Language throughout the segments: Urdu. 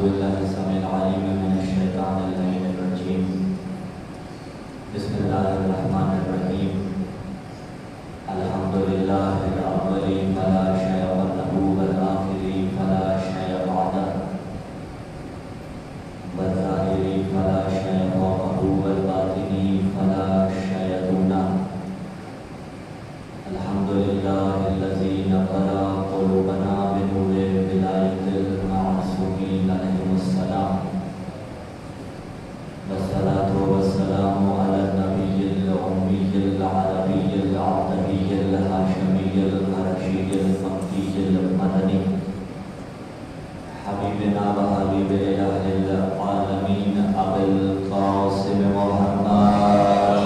بالله السميع العليم من الشيطان اللعين الرجيم. بسم الله الرحمن الرحيم. الحمد لله الأول فلا شيء قبله والآخر فلا شيء بعده والظاهر فلا شيء فوقه والباطن فلا شيء دونه. الحمد لله الذي نور قلوبنا بنور ولاية المعصومين عليهم السلام. والصلاة والسلام على النبي الأمي العربي العربي الهاشمي القرشي المكي المدني حبيبنا وحبيب إله العالمين أبي القاسم محمد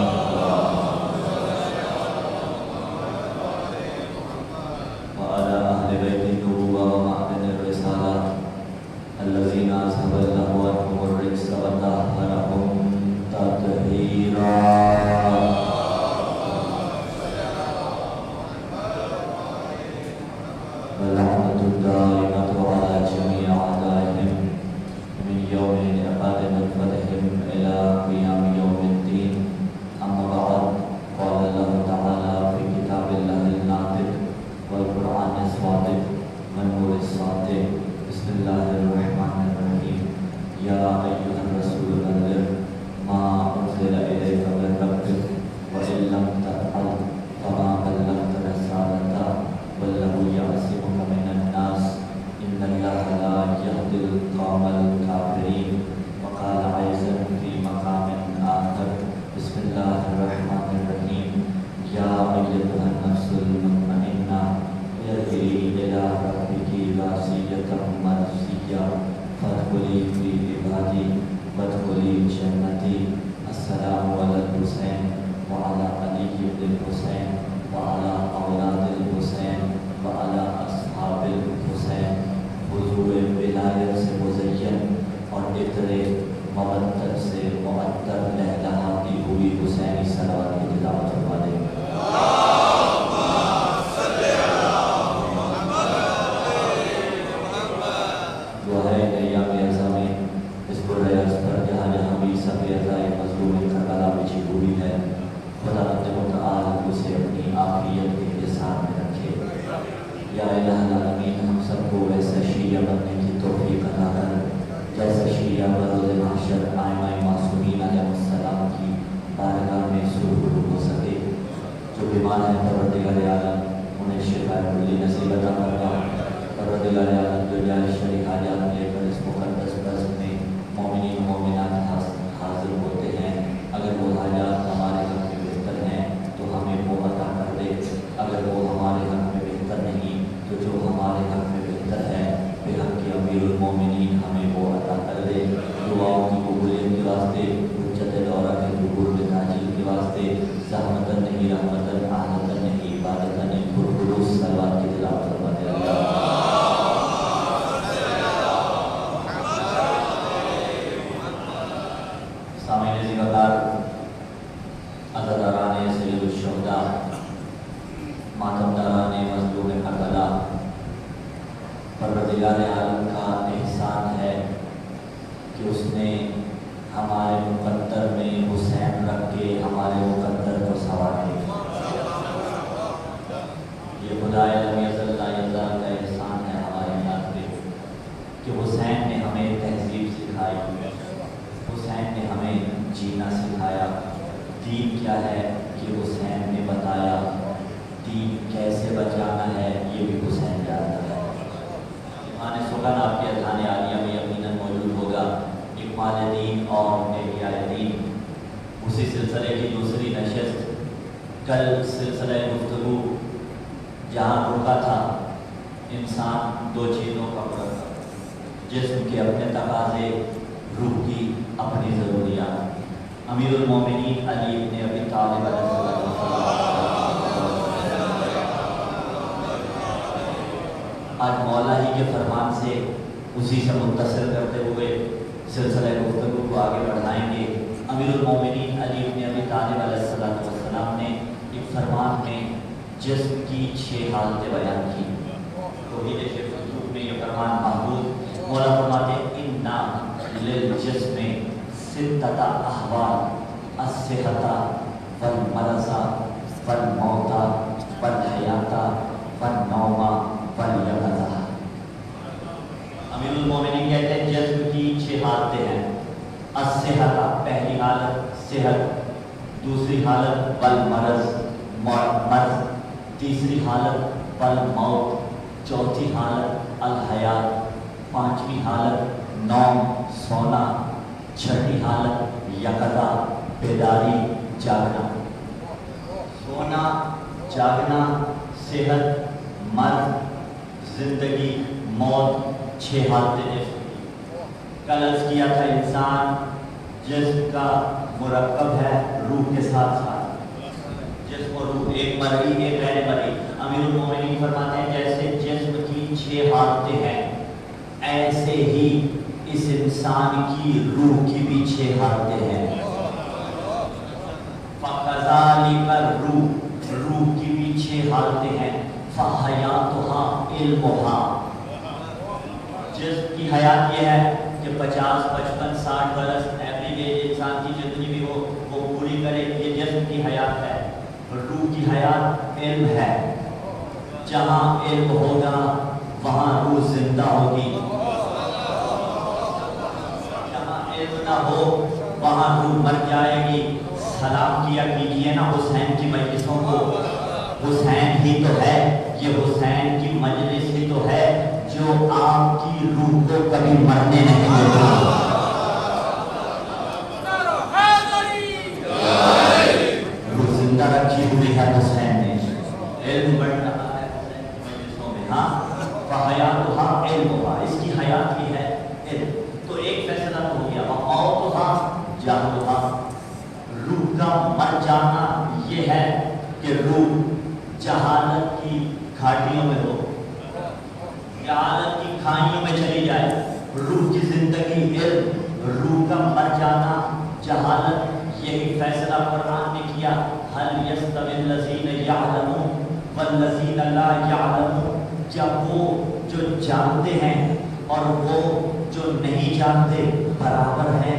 وعلى أهل بيت النبوة ومعدن الرسالة الذين أذهب الله عنهم الرجس وطهرهم تطهيرا. واللعنة الدائمة على جميع أعدائهم من يوم انعقاد نطفتهم إلى قيام يوم الدين. أما بعد، قال الله تعالى في كتاب الله الناطق والقرآن الصادق والنور الصادق. بسم الله الرحمن الرحيم. يا أيها الرسول بلغ ما أنزل إليك من ربك وإن لم تفعل فما بلغت رسالته والله يعصمك من الناس إن الله لا يهدي القوم الكافرين. وقال أيضا في مقام آخر بسم الله الرحمن الرحيم. يا أيتها النفس المطمئنة ارجعي إلى ربك راضية مرضية فادخلي في عبادي وادخلي جنتي. السلام على الحسين وعلى علي بن الحسين وعلى أولاد الحسين وعلى أصحاب الحسين. حضور ولایت سے مزین اور عطر مبتر سے معطر لہلہاتی ہوئی حسینی صلوات کی تلاوت فرما دیں. یا الہ العالمین، ہم سب کو ویسا شیعہ بننے کی توفیق عطا کر جیسا شیعہ بروز محشر ائمہ معصومین علیہ السلام کی بارگاہ میں سرور ہو سکے. جو بیمار ہیں پروردگار عالم انہیں شفا کلی نصیب عطا فرما. پروردگار عالم جو جائز شرعی حاجات لے کر اس مقدس بزم میں مومنین و مومنات حاضر ہوتے ہیں، اگر وہ حاجات ہمارے حق میں بہتر ہیں تو ہمیں وہ عطا کر دے. اگر وہ ہمارے حق میں بہتر نہیں تو جو ہمارے حق میں بہتر ہے پھر حق کے امیر المومنین ہمیں وہ عطا کر دے. دعاؤں کی قبولیت کے واسطے، حجت دورہ کے ظہور میں تاجیل کے واسطے زحمتاً نہیں، رحمتاً، آہتاً نہیں، عبادتاً نہیں، پرخلوص صلوات کی تلاوت فرما دے اللہ. سامعین ذکردار، عزاداران سید الشہداء، ماتمداران مظلوم کربلا، پروردگار عالم کا احسان ہے کہ اس نے ہمارے مقدر میں حسین رکھ کے ہمارے مقدر کو سنوار دیا. یہ خدائے لم یزل لا یزال کا احسان ہے ہمارے ہاتھ پہ کہ حسین نے ہمیں تہذیب سکھائی، حسین نے ہمیں جینا سکھایا. دین کیا ہے کہ حسین نے بتایا، دین کیسے بچانا ہے یہ بھی حسین جانتا ہے. ایمان سخن آپ کے اذہان عالیہ میں یقیناً موجود ہوگا. اکمال دین اور احیاء دین، اسی سلسلے کی دوسری نشست. کل سلسلہ گفتگو جہاں رکا تھا، انسان دو چیزوں کا فرق تھا، جسم کے اپنے تقاضے، روح کی اپنی ضروریات. امیر المومنین علی ابن ابی طالب علیہ السلام آج مولا ہی کے فرمان سے اسی سے متصل کرتے ہوئے سلسلہ گفتگو کو آگے بڑھائیں گے. امیر المومنین علی ابن ابی طالب علیہ السلام نے ایک فرمان میں جسم کی 6 حالتیں بیان کی. توحید شرک میں یہ فرمان محبوب مولا فرماتے اِنَّا الصحة والمرض والموت والحیات والنوم والیقظہ۔ امیر المومنین کہتے ہیں جسم کی 6 حالتیں ہیں۔ الصحت پہلی حالت صحت، دوسری حالت والمرض مرض، تیسری حالت والموت، چوتھی حالت الحیات، پانچویں حالت نوم سونا، چھٹی حالت یقظہ بیداری جاگنا۔ سونا، جاگنا، صحت، مرض، زندگی، موت، 6 حالتیں جسم کی۔ کل عرض کیا تھا انسان جسم کا مرکب ہے روح کے ساتھ ساتھ، جسم اور روح، ایک مرئی ایک غیر مرئی۔ امیر المومنین فرماتے ہیں جیسے جسم کی 6 حالتیں ہیں ایسے ہی اس انسان کی روح کی بھی 6 حالتیں ہیں۔ فَكَذَلِكَ الرُّوحُ، روح کی بھی 6 حالتیں ہیں۔ فَحَيَاتُهَا عِلْمُهَا، جسم کی حیات یہ ہے کہ 50 55 60 برس ایوریج ایج انسان کی جتنی بھی ہو وہ پوری کرے، یہ جسم کی حیات ہے۔ روح کی حیات علم ہے، جہاں علم ہوگا وہاں روح زندہ ہوگی، جہاں علم نہ ہو وہاں روح مر جائے گی۔ سلام کیا کیجیے نا حسین کی مجلسوں کو، حسین ہی تو ہے، یہ حسین کی مجلس ہی تو ہے جو آپ کی روح کو کبھی مرنے نہیں دیتا۔ روح زندہ رکھی ہوئی ہے حسین نے، علم بڑھ رہا ہے حسین کی مجلسوں میں۔ ہاں فحیاتها علمها، اس کی حیات یہ ہے علم۔ تو ایک فیصلہ تو ہو گیا، وموتها جہلها، روح کا مر جانا یہ ہے کہ روح جہالت کی گھاٹیوں میں ہو، جہالت کی کھائیوں میں چلی جائے۔ روح کی زندگی علم، روح کا مر جانا جہالت، یہی فیصلہ قرآن نے کیا۔ هل يستوي الذين يعلمون والذين لا يعلمون، جب وہ جو جانتے ہیں اور وہ جو نہیں جانتے برابر ہیں؟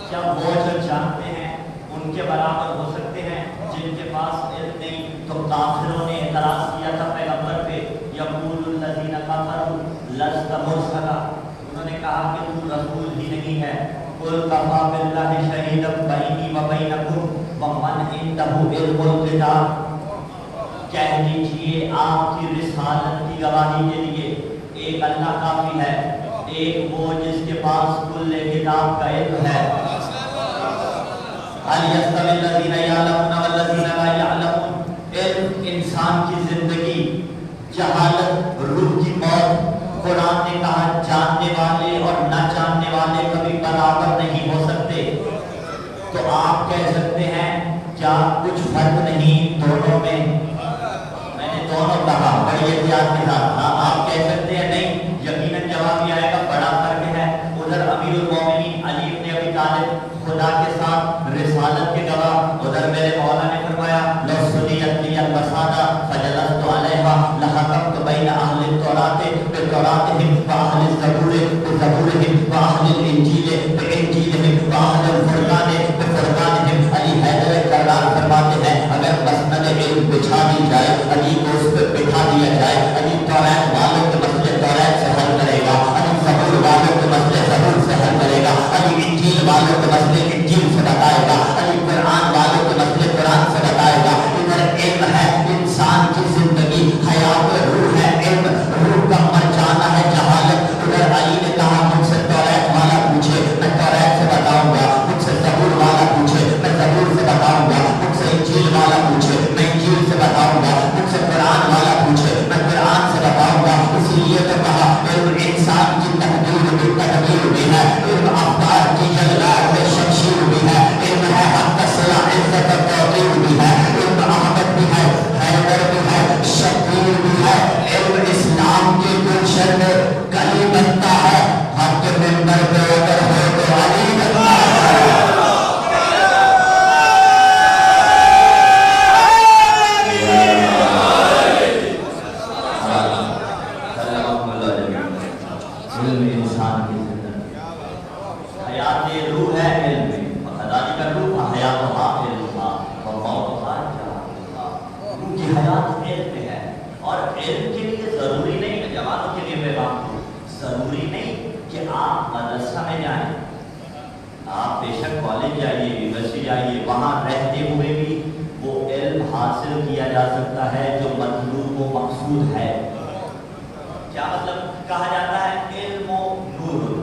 کیا وہ جو جانتے ہیں ان کے برابر ہو سکتے ہیں جن کے پاس علم نہیں؟ تو کافروں نے اعتراض کیا تھا پیغمبر پہ، یقول الذین کفروا لست مرسلا، انہوں نے کہا کہ تو رسول ہی نہیں ہے۔ قل کفی باللہ شہیدا بینی و بینکم ومن عندہ علم الکتاب، کہہ دیجئے آپ کی رسالت کی گواہی کے لیے ایک اللہ کافی ہے، ایک وہ جس کے پاس کل کتاب کا علم ہے۔ هل يستوي الذين يعلمون والذين لا يعلمون، علم انسان کی زندگی، جہالت روح کی موت۔ قرآن نے کہا جاننے والے اور نہ جاننے والے کبھی برابر نہیں ہو سکتے۔ تو آپ کہہ سکتے ہیں کیا کچھ فرق نہیں دونوں میں؟ میں نے دونوں کہا بڑی احتیاط کے ساتھ۔ آپ کہہ سکتے ہیں نہیں، یقیناً جواب یہ آئے گا بڑا فرق ہے۔ ادھر امیر المومنین علی بن ابی طالب خدا کے ساتھ رسالت کے گواہ، ادھر میرے مولا نے فرمایا لو سنیت لی الوسادہ فجلست علیہا لحکمت بین اہل التوراۃ بتوراتہم واہل الزبور بزبورہم واہل الانجیل بانجیلہم واہل الفرقان بفرقانہم۔ علی حیدر کرار فرماتے ہیں اگر مسند علم بچھا دی جائے، علی کو اس پہ بٹھا دیا جائے، علی توریت والوں کے مسئلے توریت سے حل کرے گا، علی زبور والوں کے مسئلے زبور سے حل کرے گا، علی انجیل والوں کے مسئلے انجیل سے بتائے گا، علی قرآن والوں کے مسئلے قرآن سے بتائے گا۔ ادھر علم ہے، انسان کی زندگی حیات روح ہے، علم روح کا مر جانا ہے جہالت۔ ادھر علی نے کہا مجھ سے توریت والا پوچھے میں توریت سے بتاؤں گا، مجھ سے زبور والا پوچھے میں زبور سے بتاؤں گا، مجھ سے انجیل والا پوچھے میں انجیل سے بتاؤں گا، مجھ سے قرآن والا پوچھے میں قرآن سے بتاؤں گا۔ اسی لیے تو کہا علم انسان کی تقدیر بھی تقدیر بھی ہے، علم افکار کی جلال میں شمشیر بھی ہے، علم ہے حق کا صلاح عزت اور توقیر بھی ہے، علم احمد بھی ہے، حیدر بھی ہے، شبیر بھی ہے۔ علم اسلام کے گلشن میں کلی بنتا ہے، حق کے ممبر پہ اگر ہو تو علی بنتا ہے۔ علم انسان کی زندگی حیات روح ہے، علم میرے باپ کو، ضروری نہیں کہ آپ مدرسہ میں جائیں، آپ بے شک کالج جائیے، یونیورسٹی جائیے، وہاں رہتے ہوئے بھی وہ علم حاصل کیا جا سکتا ہے جو مطلوب و مقصود ہے۔ کیا مطلب؟ کہا جاتا ہے علم نور،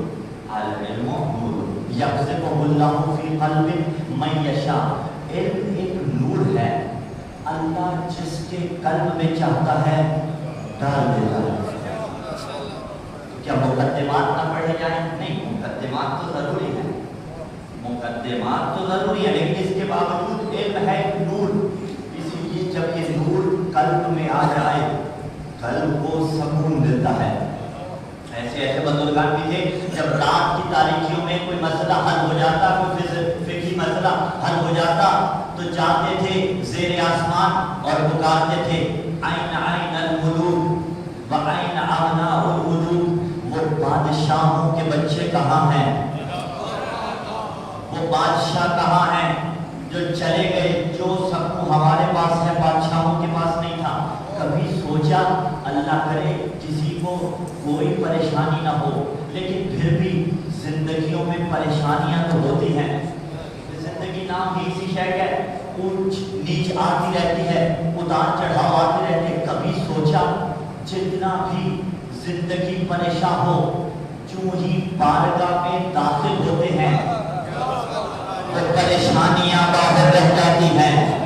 العلم نور یقذف اللہ فی قلب من یشاء، علم ایک نور ہے، اللہ جس کے قلب میں چاہتا ہے ڈال دیتا ہے۔ کیا مقدمات نہ پڑھے جائیں؟ نہیں، مقدمات تو ضروری ہیں، مقدمات تو ضروری ہے، لیکن اس کے باوجود علم ہے ایک نور، اسی لیے جب یہ نور قلب میں آ جائے قلب کو سکون ملتا ہے۔ ایسے ایسے بزرگان بھی تھے، جب رات کی تاریکیوں میں کوئی مسئلہ حل ہو جاتا، کوئی فقہی مسئلہ حل ہو جاتا تو جاتے تھے زیر آسمان اور پکارتے تھے عین عین الملوک وعین ابناء الملوک، وہ بادشاہوں کے بچے کہاں ہیں، وہ بادشاہ کہاں ہیں جو چلے گئے، جو سکون ہمارے پاس ہے بادشاہوں کے پاس نہیں تھا۔ کبھی سوچا اللہ کرے کسی کو کوئی پریشانی نہ ہو، لیکن پھر بھی زندگیوں میں پریشانیاں تو ہوتی ہیں، زندگی نام ہی اسی شے کا ہے، اونچ نیچ آتی رہتی ہے، اتار چڑھاؤ آتے رہتے ہیں۔ کبھی سوچا جتنا بھی زندگی پریشان ہو، جو ہی بارگاہ میں داخل ہوتے ہیں وہ پریشانیاں باہر رہ جاتی ہیں،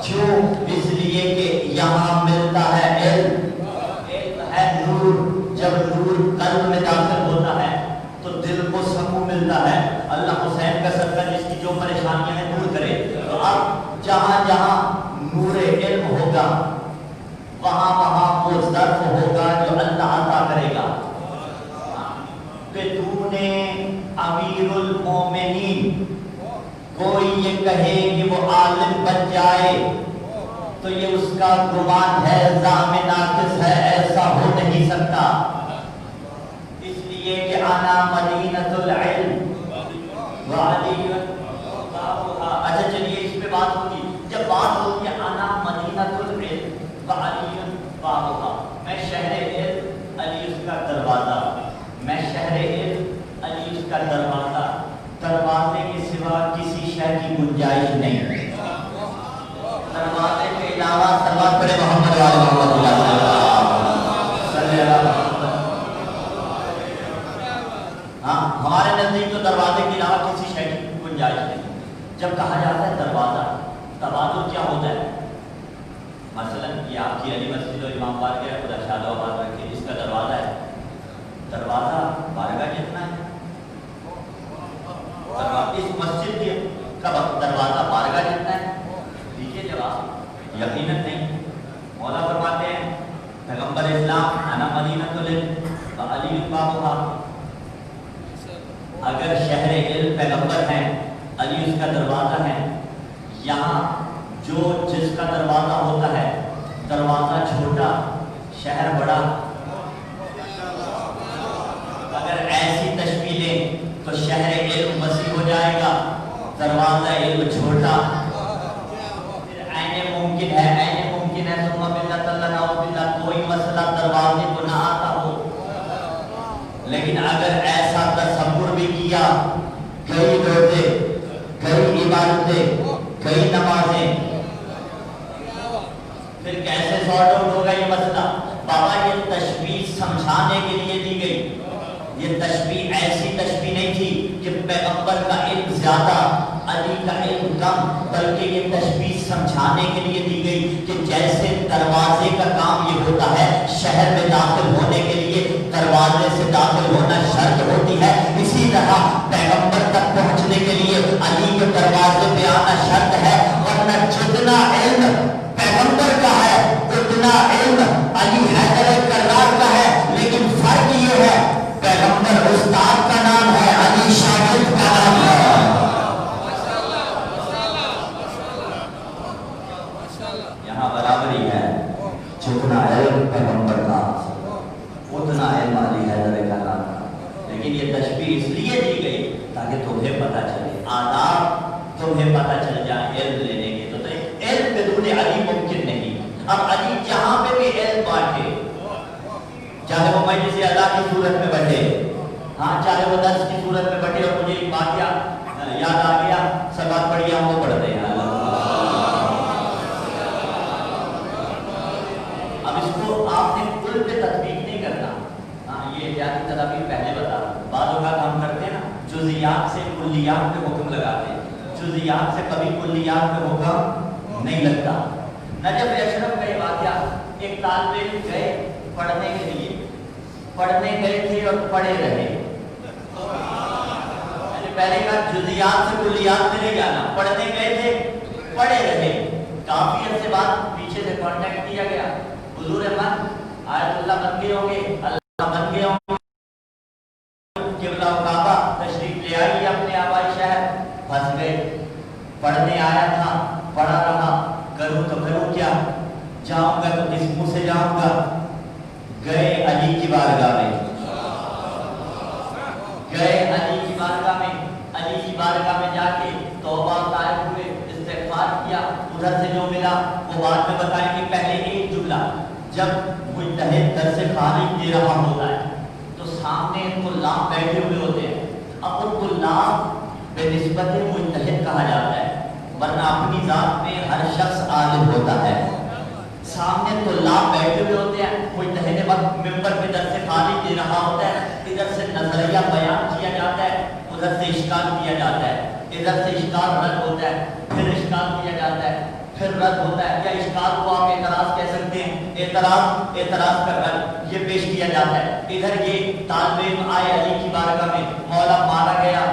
کیوں؟ اس لیے کہ یہاں ملتا ہے علم، علم ہے نور، جب نور قلب میں داخل ہوتا ہے تو دل کو سکون ملتا ہے۔ اللہ حسین کا صدقہ جس کی جو پریشانیاں ہیں دور کرے، تو اب جہاں جہاں نور علم ہوگا وہاں وہاں وہ ظرف ہوگا جو اللہ عطا کرے گا۔ بدون امیر المومنین کوئی یہ کہے کہ وہ عالم بن جائے تو یہ اس کا گمان ہے، زعم ناقص ہے، ایسا ہو نہیں سکتا، اس لیے کہ انا مدینۃ العلم وعلی بابھا۔ اچھا چلیے اس پہ بات ہوگی، جب بات ہوگی انا مدینۃ العلم وعلی بابھا، میں شہر علم، علی اس کا دروازہ، میں شہر علم، علی اس کا دروازہ، دروازے کے سوا کسی شے کی گنجائش نہیں، دروازے کے علاوہ سلوات پڑھے محمد وعلی محمد صلی اللہ علیہ وسلم۔ ہاں ہمارے نزدیک تو دروازے کے علاوہ کسی شے کی گنجائش نہیں۔ جب کہا جاتا ہے دروازہ، تبادل کیا ہوتا ہے؟ مثلا یہ آپ کی علی مسجد اور امام بارگاہ ہے، خدا شاد و آباد رکھے، اس کا دروازہ ہے، دروازہ بارگاہ کتنا ہے؟ اس مسجد کا دروازہ بارگاہ جتنا ہے؟ دیجیے جواب، یقیناً نہیں۔ مولا فرماتے ہیں پیغمبر اسلام انا مدینۃ العلم وعلی بابھا، اگر شہر علم پیغمبر ہیں، علی اس کا دروازہ ہے، یہاں جو جس کا دروازہ ہوتا ہے، دروازہ چھوٹا شہر بڑا، اگر ایسی تشبیہ لیں تو شہر علم وسیع ہو جائے گا، دروازہ علم چھوٹا۔ پھر عین ممکن ہے، عین ممکن ہے، ثم باللہ اللہ نعوذ باللہ، کوئی مسئلہ دروازے کو نہ آتا ہو، لیکن اگر ایسا تصور بھی کیا، کئی روزے، کئی عبادتیں، کئی نمازیں، پھر کیسے سارٹ آؤٹ ہوگا یہ مسئلہ؟ بابا یہ تشبیہ سمجھانے کے لیے دی گئی، یہ تشبیہ ایسی تشبیہ نہیں تھی کہ پیغمبر کا علم زیادہ علی کا علم کم، بلکہ یہ تشبیہ سمجھانے کے لیے دی گئی کہ جیسے دروازے کا کام یہ ہوتا ہے، شہر میں داخل ہونے کے لیے دروازے سے داخل ہونا شرط ہوتی ہے، اسی طرح پیغمبر تک پہنچنے کے لیے علی کے دروازے پہ آنا شرط ہے، ورنہ جتنا علم پیغمبر کا ہے اتنا علم علی حیدر کرار کا ہے، لیکن فرق یہ ہے پیغمبر استاد کا نام ہے، علی شاگرد کا نام ہے۔ یہاں برابری ہے، جتنا علم پیغمبر کا اتنا علم علی حیدر کا نام ہے، لیکن یہ تشبیہ اس لیے دی گئی تاکہ تمہیں پتہ چلے، آداب تمہیں پتہ چل جائے علم لینے کے، تو علم بدون علی ممکن نہیں۔ اب علی جہاں پہ بھی علم بانٹے، چاہے وہ مجلس اعلیٰ کی صورت میں بیٹھے، ہاں چاہے وہ درس کی صورت میں بیٹھے. اور مجھے ایک واقعہ یاد آ گیا، سلوات پڑھیے ہم وہ پڑھتے ہیں. اب اس کو آپ نے کل پہ تطبیق نہیں کرنا. ہاں یہ احتیاطی تدابیر پہلے بتا دوں. بعض اوقات ہم کرتے ہیں نا جزیات سے کلیات پہ حکم لگاتے ہیں، جزیات سے کبھی کلیات پہ حکم نہیں لگتا. نجف اشرف کا یہ واقعہ، ایک طالب علم گئے پڑھنے کے لیے، پڑھنے گئے تھے اور پڑھے رہے. پہلے کا جزیات سے کلیات میں نہیں جانا، پڑھنے گئے تھے پڑھے رہے. کافی عرصے بعد پیچھے سے کانٹیکٹ کیا گیا، حضور احمد آیت اللہ بن گئے ہوں گے، اللہ بن گئے ہوں گے، قبلہ و کعبہ تشریف لے آئیے اپنے آبائی شہر. پھنس گئے. پڑھنے آیا تھا، پڑھا رہا، کروں تو کروں کیا، جاؤں گا تو کس منہ سے جاؤں گا. گئے علی کی بارگاہ میں، گئے علی کی بارگاہ میں، علی کی بارگاہ میں جا کے توبہ طائب ہوئے، استغفار کیا. ادھر سے جو ملا وہ بعد میں بتائیں گے. پہلے ایک جملہ، جب مجتہد درس خارج دے رہا ہوتا ہے تو سامنے طلاب بیٹھے ہوئے ہوتے ہیں. اب وہ طلاب بے نسبت مجتہد کہا جاتا ہے، ورنہ اپنی ذات میں ہر شخص عالم ہوتا ہے. سامنے طلاب بیٹھے ہوئے ہوتے ہیں، مجتہد وقت ممبر پہ درس خارج دے رہا ہوتا ہے. ادھر سے نظریہ بیان کیا جاتا ہے، ادھر سے اشکال کیا جاتا ہے، ادھر سے اشکال رد ہوتا ہے، پھر اشکال کیا جاتا ہے، پھر رد ہوتا ہے. یا اشکال کو آپ اعتراض کہہ سکتے ہیں، اعتراض کا رد یہ پیش کیا جاتا ہے. ادھر یہ طالب علم آئے علی کی بارگاہ میں، مولا مارا گیا،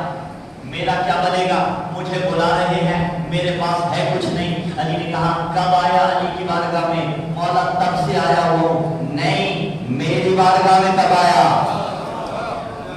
میرا کیا بنے گا، مجھے بلا رہے ہیں، میرے پاس ہے کچھ نہیں. علی نے کہا کب آیا علی کی بارگاہ میں؟ مولا تب سے آیا ہوں. نہیں، میری بارگاہ میں کب آیا،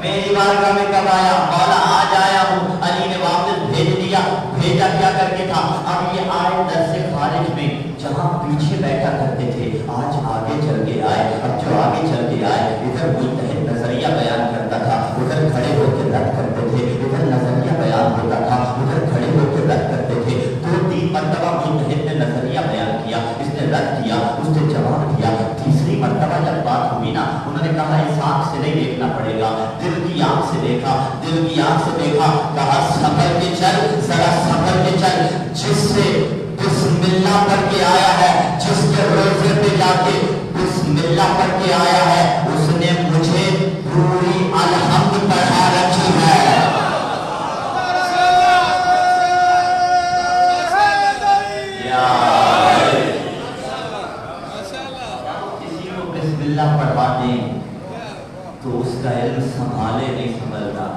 میری بارگاہ میں کب آیا؟ مولا آج آیا ہوں. علی نے واپس بھیج دیا. بھیجا کیا کر کے تھا؟ اب یہ آئے درس خارج میں، جہاں پیچھے بیٹھا کرتے تھے آج آگے چل کے آئے. اب جو آگے چل کے آئے، ادھر مجتہد نظریہ بیان کرتا تھا، ادھر کھڑے ہو کے رد کرتے تھے. ادھر نظریہ بیان ہوتا تھا، ادھر کھڑے ہو کے رد کرتے تھے. 2-3 مرتبہ مجتہد نے نظریہ بیان کیا، اس نے رد کیا، اس نے جواب دیا. تیسری مرتبہ جب بات ہوئی نا، انہوں نے کہا اس آنکھ سے نہیں دیکھنا پڑے گا، دل کی آنکھ سے دیکھا، دل کی آنکھ سے دیکھا. کہا سفر کے چل، ذرا سفر کے چل. جس سے بسم اللہ پڑھ کے آیا ہے، جس کے روزے پہ جا کے بسم اللہ پڑھ کے آیا ہے، اس نے مجھے پوری الحمد پڑھا رکھی ہے. کسی کو بسم اللہ پڑھوا دیں تو اس کا علم سنبھالے نہیں سنبھلتا.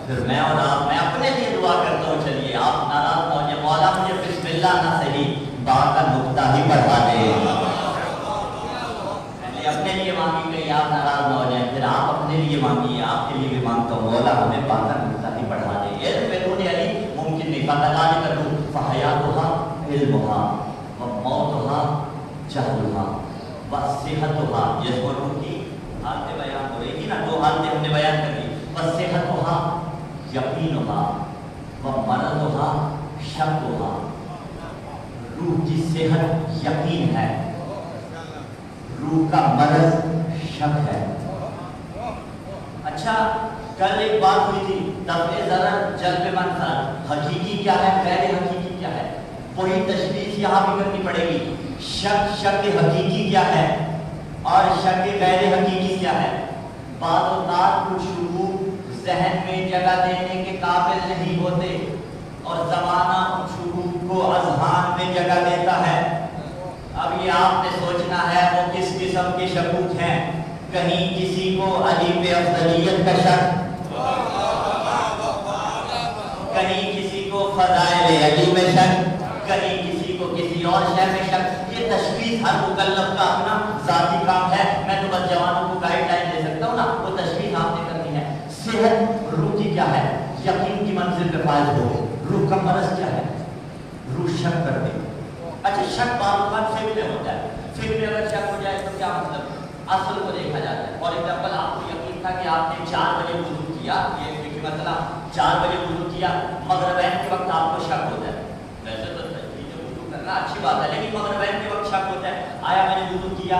پھر میں اور آپ، میں اپنے لیے دعا کرتا ہوں، چلیے آپ ناراض نہ ہو جائے، مولا مجھے بسم اللہ نہ صحیح با کا نقطہ ہی پڑھوا دے. میں نے اپنے لیے مانگی کہ آپ ناراض نہ ہو جائیں، پھر آپ اپنے لیے مانگیے. آپ کے لیے بھی مانگتا ہوں، مولا ہمیں با کا نقطہ ہی پڑھوا دے. علم بدون علی ممکن نہیں. فَقَدَانِ كَرُوا فَحَيَاتُهَا عِلْمُهَا وَمَوْتُهَا جَهْلُهَا وَصِحَتُهَا. یہ روح کی حالتیں بیان ہو رہی تھی نا، 2 حالتیں ہم نے بیان کر دی. وَصِحَتُهَا یقینها وَمَرَضُهَا شَکُّهَا. روح کی صحت یقین ہے، روح کا مرض شک ہے. اچھا کل ایک بات ہوئی تھی، دفع ضرر جلب منفعت. حقیقی کیا ہے، غیر حقیقی کیا ہے، وہی تشخیص یہاں بھی کرنی پڑے گی. شک حقیقی کیا ہے اور شک غیر حقیقی کیا ہے. بعض اوقات کچھ شکوک ذہن میں جگہ دینے کے قابل نہیں ہوتے اور زمانہ ان شکوک کو اذہان میں جگہ دیتا ہے. اب یہ آپ نے سوچنا ہے وہ کس قسم کے شکوک ہیں. کہیں کسی کو علی پہ افضلیت کا شک، کہیں کسی کو فضائل علی میں شک، کہیں کسی کو کسی اور شے میں شک. یہ تشخیص ہر مکلف کا اپنا ذاتی کام ہے. میں تو بس جوانوں کو گائیڈ لائن دے سکتا ہوں نا، وہ تشخیص آپ نے کرنی ہے. صحت روح کی کیا ہے، یقین کی منزل پہ فائز ہو. روح کا مرض کیا ہے، روح شک کر دے. اچھا شک بعض اوقات فکر میں ہوتا ہے. فکر میں اگر شک ہو جائے تو کیا مطلب، اصل کو دیکھا جاتا ہے. فار ایگزامپل آپ کو یقین تھا کہ آپ نے 4 بجے وضو کیا، یہ فکر مسئلہ 4 بجے وضو کیا، مغربین کے وقت آپ کو شک ہوتا ہے. ویسے تو وضو کرنا اچھی بات ہے، لیکن مغربین کے وقت شک ہوتا ہے. آیا میں نے وضو کیا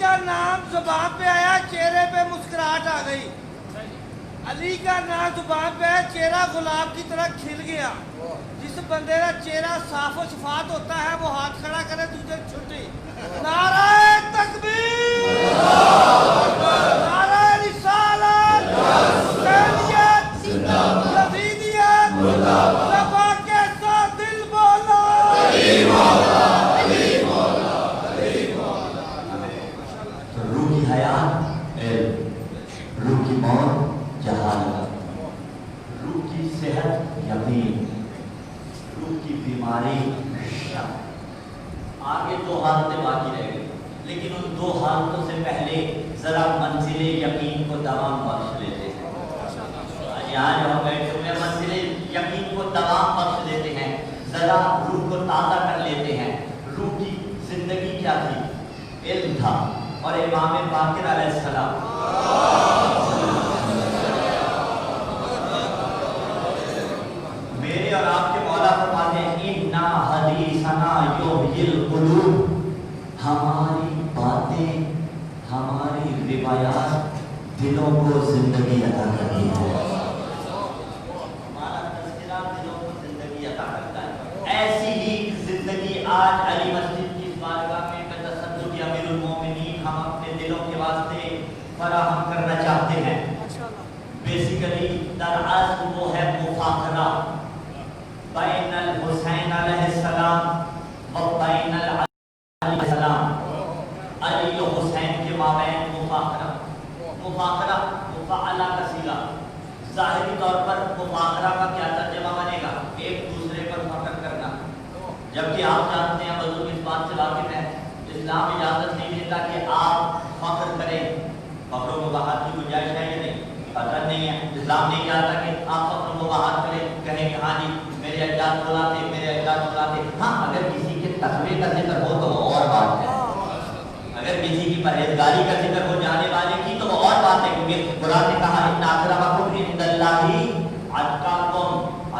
کا نام زبان پہ آیا چہرے پہ مسکراہٹ آ گئی. علی کا نام زبان پہ آیا چہرہ گلاب کی طرح کھل گیا. جس بندے کا چہرہ صاف و شفاف ہوتا ہے وہ ہاتھ کھڑا کرے تجھے چھٹی. نعرہ تکبیر، نعرہ رسالت، حسینیت، یزیدیت، صفا کے ساتھ دل بولا. تو روح کی حیات علم، روح کی موت جہالت، روح کی صحت یقین، روح کی بیماری شک. آگے 2 حالتیں باقی رہ گئی، لیکن ان 2 حالتوں سے پہلے ذرا منزل یقین کو دوام بخش لیتے ہیں. یہاں جو ہم بیٹھے ہوئے منزل یقین کو دوام بخش لیتے ہیں، ذرا روح کو تازہ کر لیتے ہیں. روح کی زندگی کیا تھی؟ علم تھا. اور امام باقر علیہ السلام میرے اور آپ کے مولا فرماتے ہیں اِنَّا حَدِيثَنَا يُحْيِي الْقُلُوبَ، ہماری باتیں، ہماری روایات دلوں کو زندگی عطا کرتی ہے. ہمارا تذکرہ دلوں کو زندگی عطا کرتا ہے. ایسی ہی زندگی آج علی مسجد کی اس بارگاہ میں بتصدق امیر المومنین ہم اپنے دلوں کے واسطے فراہم کرنا چاہتے ہیں. بیسیکلی دراصل وہ ہے مفاخرہ بین الحسین علیہ السلام و بین العلی علیہ السلام. علی و حسین کے مابین مفاخرہ. مفاخرہ مفاعلہ کا صیغہ. ظاہری طور پر مفاخرہ کا کیا ترجمہ بنے گا؟ ایک دوسرے پر فخر کرنا. جبکہ آپ جانتے ہیں بزرگ اس بات سے واقف ہیں اسلام اجازت نہیں دیتا کہ آپ فخر کریں. فخر و مباحات کی گنجائش ہے یا نہیں؟ قطعاً نہیں ہے. اسلام نہیں چاہتا کہ آپ فخر و مباحات کریں، کہیں کہ ہاں جی میرے اجداد بلاتے، میرے اجداد بلاتے. ہاں اگر کسی کے تقوی کا ذکر ہو تو وہ اور بات ہے. اگر کسی کی پرہیزگاری کا ذکر ہو جانے والے کی تو وہ اور بات ہے، کیونکہ قرآن نے کہا ان اکرمکم عند اللہ اتقاکم.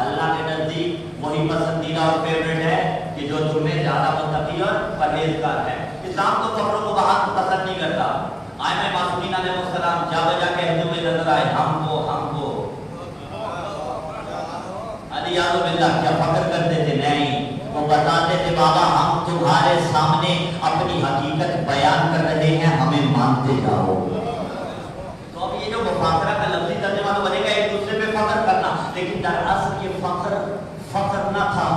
اللہ کے نزدیک وہی پسندیدہ اور فیوریٹ ہے کہ جو تم میں زیادہ متقی اور پرہیزگار ہے. اسلام تو فخر و مباحات کو پسند نہیں کرتا. آئمہ معصومین علیہ السلام جا بجا کہتے ہوئے نظر آئے ہم کو علی یاد باللہ کیا فخر کرتے تھے؟ نہیں، وہ بتاتے تھے بابا ہم تمہارے سامنے اپنی حقیقت بیان کر رہے ہیں، ہمیں مانتے جاؤ. تو اب یہ جو مفاخرہ کا لفظی ترجمہ تو بنے گا ایک دوسرے پہ فخر کرنا، لیکن دراصل یہ فخر نہ تھا.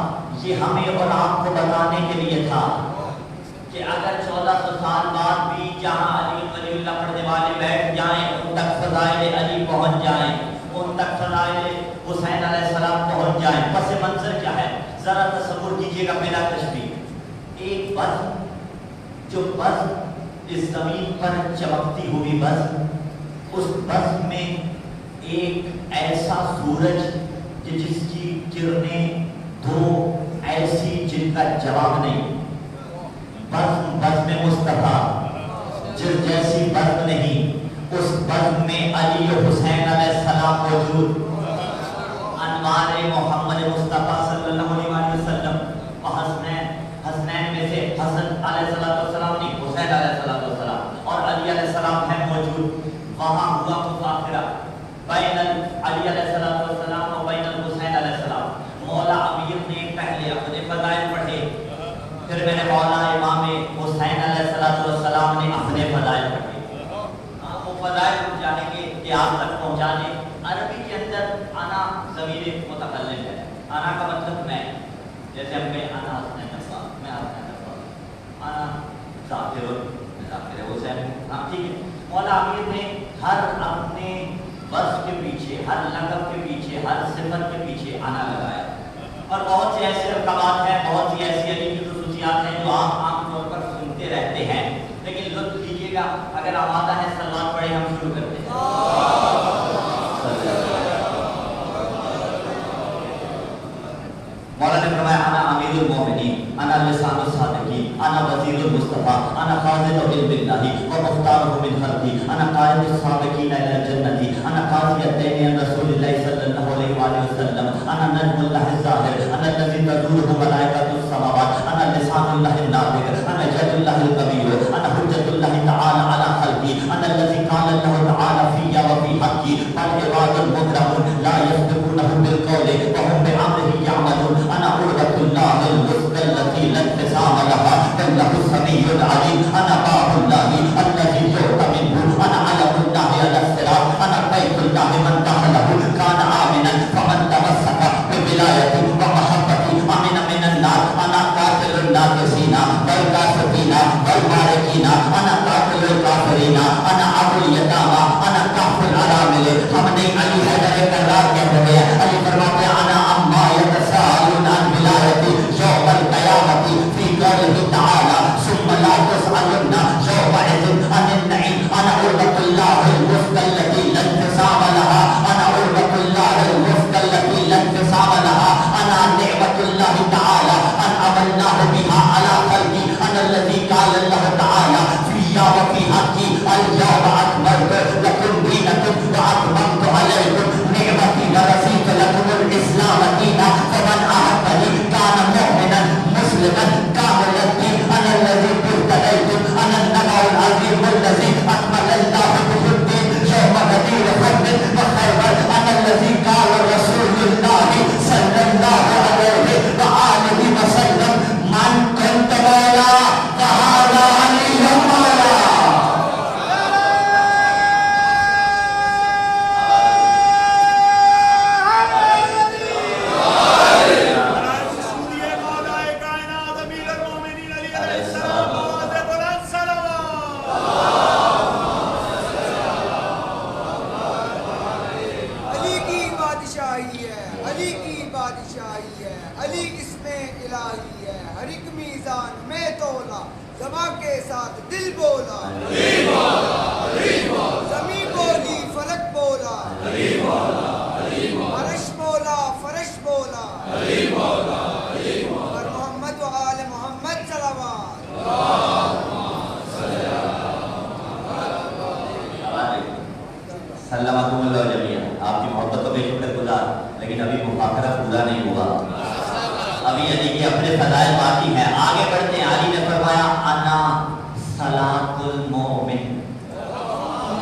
یہ ہمیں اور آپ کو بتانے کے لیے تھا کہ اگر 1400 سال بعد بھی جہاں علی ولی اللہ پڑھنے والے بیٹھ جائیں ان تک فضائل علی پہنچ جائیں، ان تک فضائل حسین علیہ السلام پہنچ جائیں. پس منظر کیا ہے ذرا تصور کیجئے گا. پہلا تشبیہ ایک بزم، جو بزم اس زمین پر چمکتی ہوئی بزم، اس بزم میں ایک ایسا سورج کہ جس کی کرنیں 2 ایسی جن کا جواب نہیں. بزم مصطفیٰ جس جیسی بزم نہیں، اس بزم میں علی و حسین علیہ السلام موجود. انوار محمد مصطفیٰ صلی اللہ علیہ وسلم و حسنین میں سے حسن علیہ السلام نہیں، حسین علیہ السلام اور علی علیہ السلام ہے موجود. وہاں ہوا مفاخرہ بین علی علیہ السلام و بین الحسین علیہ السلام. مولا امیر نے پہلے اپنے فضائل پڑھے، پھر میرے مولا امام حسین علیہ السلام نے اپنے فضائل پڑھے. وہ فضائل پہنچانے کے کہ آپ تک پہنچانے. عربی کے اندر انا ضمیر متکلم ہے. انا کا مطلب میں، جیسے ہم کہیں انا حسین نفا، میں حسین نفا، انا ذاکر حسین. ہاں ٹھیک ہے. مولا امیر نے ہر اپنے وصف کے پیچھے، ہر لقب کے پیچھے، ہر صفت کے پیچھے انا لگایا. اور بہت سے ایسے رقبات ہیں، بہت سی ایسی علی کی خصوصیات ہیں جو آپ عام طور پر سنتے رہتے ہیں، لیکن لطف لیجیے گا. اگر آمادہ ہے صلوات پڑھیں، ہم شروع کرتے ہیں. مولا نے فرمایا انا امیر المومنین، انا لسان الصادقین، انا وزیر المصطفیٰ، انا خازن علم اللہ و مختارہ من خلقی، انا قائد السابقین الی الجنۃ، انا قاضی الدین عن رسول اللہ صلی اللہ علیہ وآلہ وسلم، انا نجم اللہ الظاہر، انا الذی تدورہ ملائکۃ السماوات، انا لسان اللہ الناطق، انا جد اللہ القوی، انا حجۃ اللہ تعالی ولی العلی انا باب اللہ الذی یؤتمن انا علم اللہ علی الصراط انا بیت اللہ من دخلہ کان آمنا فمن تمسک بولایتی ومحبتی امن من النار انا قاتل الناقصین والکاسبین والمارقین انا قاتل الکافرین انا ابو الیتامى انا کفر الارامل. ہم نے علی حیدر کرار کہتے ہیں. علی فرماتے ہیں انا اما یتساءلون عن ولایتی یوم القیامت فی قوله تعالی ثم لا تسألن یومئذ عن النعیم انا عربۃ اللہ الوثقی التي لا انفصام لها انا عربۃ اللہ الوثقی التي لا انفصام لها انا نعمت اللہ تعالی انعمناه بها على خلقی انا الذي قال اللہ تعالی فی وفی حقی اليوم اکملت لکم دینکم واتممت علیکم نعمتی ورضیت لکم الاسلام دینا فمن احبنی کان مؤمنا مسلما کامل الدین انا الذی ابتلیت انا النبع العظیم الذی اکمل اللہ به الدین یوم غدیر خیبر وخیبر انا الذی قال رسول اللہ صلی اللہ علیہ وآلہ وسلم من کنت مولا فهذا علی مولا. علی کی بادشاہی ہے، علی کی بادشاہی ہے، علی اسم الہی ہے. ہر ایک میزان میں تولا زباں کے ساتھ دل بولا. زمین بولی فلک بولا. عرش بولا فرش بولا. اور محمد و آل محمد صلوات. سلامکم اللہ جمیعا. آپ کی محبت کو بے شکر گزار، لیکن ابھی مفاخرہ پورا نہیں ہوا. ابھی علی کے اپنے فضائل باقی ہیں. آگے بڑھتے ہیں. علی نے فرمایا انا صلاۃ المؤمن.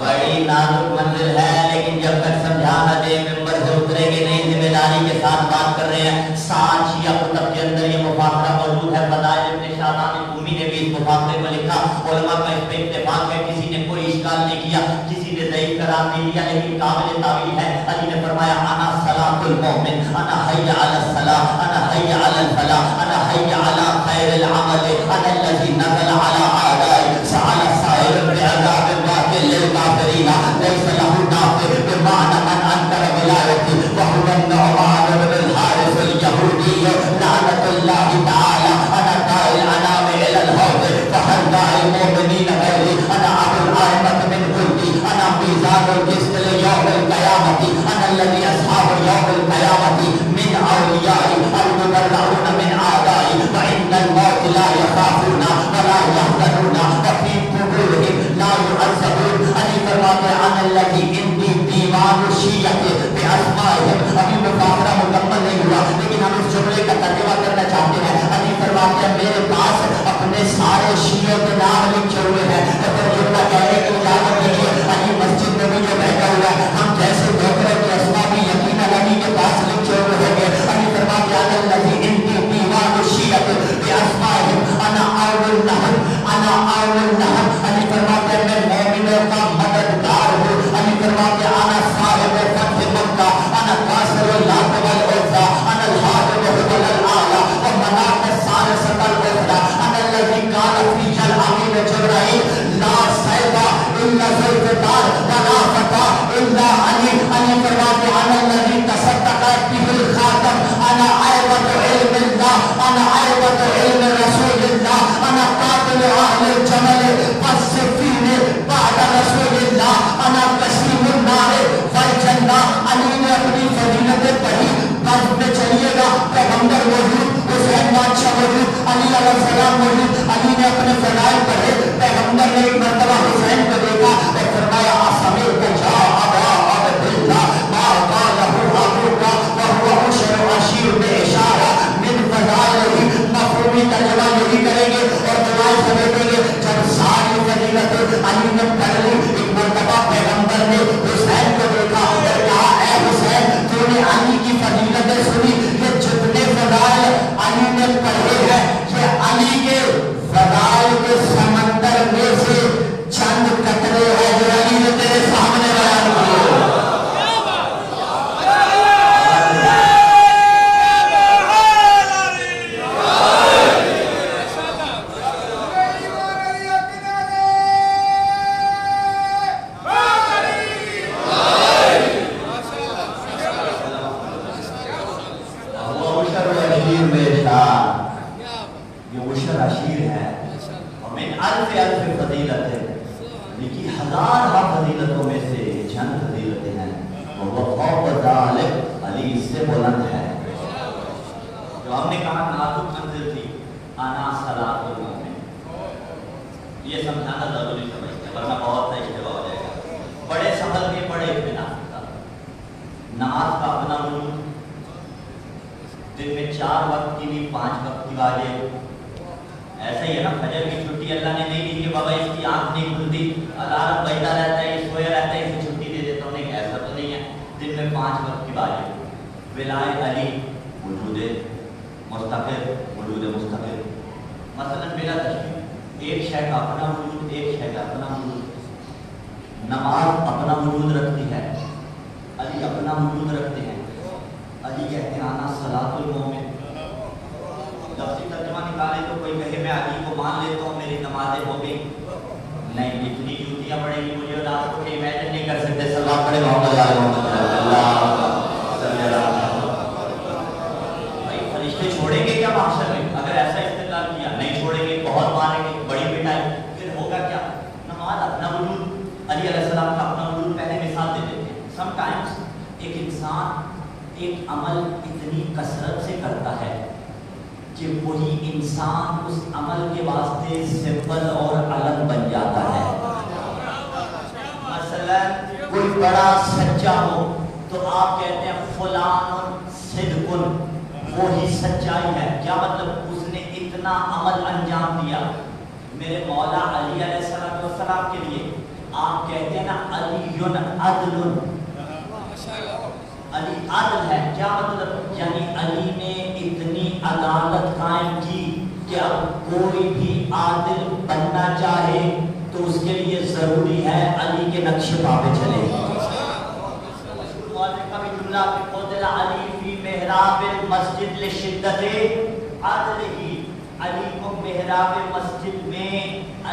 بڑی نازک منزل ہے، لیکن جب تک سمجھا نہ دے ممبر سے اتریں گے نہیں. ذمہ داری کے ساتھ بات کر رہے ہیں. سات شیعہ کتب کے اندر یہ مفاخرہ موجود ہے. فضائل ابن شاہدان قومی نے بھی اس مفاخرے کو لکھا. علماء کا اس پہ اتفاق ہے، کسی نے کوئی اشکال نہیں کیا، کسی نے ضعیف قرار نہیں دیا، لیکن قابل تعویل ہے. علی نے فرمایا انا صلاۃ المؤمن انا حی علی الصلاۃ انا حی علی الفلاح انا حی علی خیر العمل انا الذی نزل علی اعداء سعل سائر بعذاب باطل للکافرین لیس له نافع بمعنى من انکر ولایتی وهو النعمان بن الحارث اليهودی لعنۃ اللہ تعالی انا قائل انام الى الحوض فهل داعی المؤمنین غیری انا ابو الائمة من خلقی انا میزان القسط لیوم القیامة انا الذي اصحاب یوم القیامة من اولیائی المبرعون من اعدائی وعند الموت لا يخافون ولا يحزنون وفي قبورهم لا يعذبون. علی فرماتے ہیں انا الذي عندي دیوان الشیعة باسمائهم. ابھی مفاخرہ مکمل نہیں ہوا، لیکن ہم اس جملے کا ترجمہ کرنا چاہتے ہیں. علی فرماتے ہیں میرے پاس اپنے سارے شیعوں کے نام لکھے ہوئے ہیں. ترجمہ کہنے کی اجازت دیجیے. علی مسجد میں بھی جو بیٹھا ہوا ہے، ہم جیسے دوسرے کے اسماء بھی یقیناً علی کے پاس لکھے ہوئے ہوں گے. علی فرماتے ہیں انا الذي عندي دیوان الشیعة باسمائهم انا اول النحل انا اول النحل. علی فرماتے ہیں میں مومنوں کا مددگار ہوں. علی فرماتے ہیں انا صاحب فتح مکہ انا قاصر اللات والعزى انا الحاکم هبل الاعلى ومناة الثالثة الاخرى انا الذي قال في الامين جبرائيل لا سيف الا ذو الفقار ولا فتى الا علي. علی فرماتے ہیں انا الذي تصدق به الخاتم انا عیبة علم اللہ انا عیبة علم رسول اللہ انا قاتل اہل الجمل والصفین بعد رسول اللہ انا قسیم النار والجنہ. علی نے اپنی فضیلتیں پڑھی. بس میں چلیے گا پیغمبر موجود، حسین بادشاہ موجود، علی علیہ السلام موجود. علی نے اپنے فضائل پڑھے. پیغمبر نے ایک مرتبہ حسین کو دیکھا اور فرمایا اسمیت جا ابا عبد اللہ ما قالہ ابوک وهو عشر عشیر باشارہ من فضائلہ. مفہومی ترجمہ یہی کریں گے اور دعائیں سمیٹیں گے. جب ساری فضیلت علی نے پڑھ لی، ایک مرتبہ پیغمبر نے حسین کو دیکھا اور کہا اے حسین تو نے علی کی فضیلتیں سنی؟ یہ جتنے فضائل علی نے پڑھے ہیں یہ علی کے فضائل کے الف الف فضیلت ہے، علی کی ہزارہ فضیلتوں میں سے چند فضیلتیں ہیں، وہ فوق ذالک، علی اس سے بلند ہے۔ جو ہم نے کہا نازک منزل تھی، انا صلاۃ المومن، یہ سمجھانا ضروری سمجھتے ہیں ورنہ بہت سا اشتباہ ہو جائے گا۔ بڑے سفر کے بڑے اطمینان کا نماز کا اپنا وجود، دن میں 4 وقت کی بھی 5 وقت کی واجب، ایسا ہی ہے نا، فجر کی چھٹی اللہ نے نہیں دی کہ بابا اس کی آنکھ نہیں کھلتی، الارم بجتا رہتا ہے، یہ سویا رہتا ہے، اسے چھٹی دے دیتا ہوں، نہیں ایسا تو نہیں ہے، دن میں 5 وقت کی واجب۔ ولایت علی وجود مستقر، وجود مستقر، مثلا بلا تشبیہ، ایک شے کا اپنا وجود، ایک شے کا اپنا وجود۔ نماز اپنا وجود رکھتی ہے، علی اپنا وجود رکھتے ہیں۔ علی کہتے ہیں انا صلاۃ المومن، لفظی ترجمہ نکالے تو کوئی کہے میں علی کو مان لیتا ہوں، میری نمازیں ہو گئی، نہیں، اتنی جوتیاں پڑیں گی مجھے اور آپ کو کہ امیجن نہیں کر سکتے۔ سلام پڑھے محمد بھائی، فرشتے چھوڑیں گے کیا محشر میں اگر ایسا استدلال کیا؟ نہیں چھوڑیں گے، بہت ماریں گے، بڑی پٹائی، پھر ہوگا کیا؟ نماز اپنا وجود، علی علیہ السلام کا اپنا وجود پہلے مثال دے دیتے ہیں۔ سم ٹائمز ایک انسان ایک عمل اتنی کثرت سے کرتا ہے کہ وہی انسان اس عمل کے واسطے سمبل اور علم بن جاتا ہے۔ مثلا کوئی بڑا سچا ہو تو آپ کہتے ہیں فلان صدقن، وہی سچائی ہے، کیا مطلب؟ اس نے اتنا عمل انجام دیا۔ میرے مولا علی علیہ السلام کے لیے آپ کہتے ہیں نا علی عدل، علی عادل ہے، کیا مطلب؟ یعنی علی نے اتنی عدالت قائم کی کہ اب کوئی بھی عادل بننا چاہے تو اس کے لیے ضروری ہے علی کے نقش پا پہ چلے۔ کا بھی جملہ قدر علی فی محراب المسجد لشدت عدلہ، علی کو محراب مسجد میں